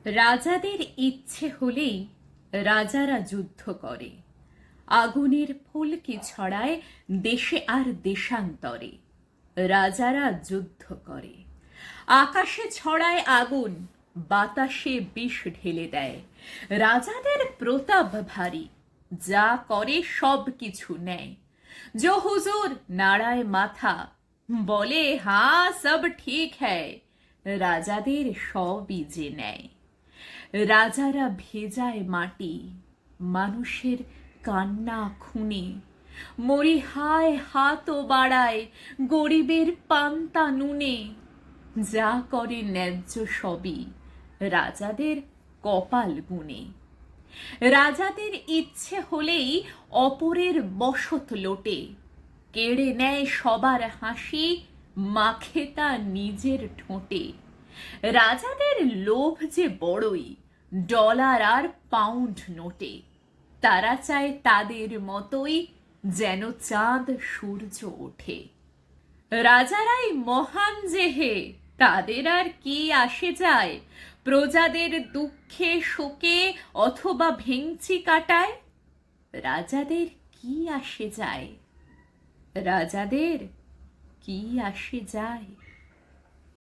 রাজাদের ইচ্ছে হলেই রাজারা যুদ্ধ করে, আগুনের ফুলকি ছড়ায় দেশে আর দেশান্তরে। রাজারা যুদ্ধ করে, আকাশে ছড়ায় আগুন, বাতাসে বিষ ঢেলে দেয়। রাজাদের প্রতাপ ভারী, যা করে সব কিছু নেয়। जो हुजूर নাড়ায় মাথা, বলে হ্যাঁ সব ঠিক হ্যায়। রাজাদের সবই যে নেয়। রাজারা ভেজায় মাটি, মানুষের কান্না খুনে। মরি হায় হাতও বাড়ায়, গরিবের পান্তা নুনে। যা করে ন্যায্য সবই, রাজাদের কপাল গুনে। রাজাদের ইচ্ছে হলেই অপরের বসত লোটে, কেড়ে নেয় সবার হাসি, মাখে তা নিজের ঠোঁটে। রাজাদের লোভ যে বড়ই, ডলার আর পাউন্ড নোটে। তারা চায় তাদের মতোই যেন চাঁদ সূর্য ওঠে। রাজারাই মহান যে হে, তাদের আর কি আসে যায় প্রজাদের দুঃখে শোকে অথবা ভেঙচি কাটায়। রাজাদের কি আসে যায়, রাজাদের কি আসে যায়।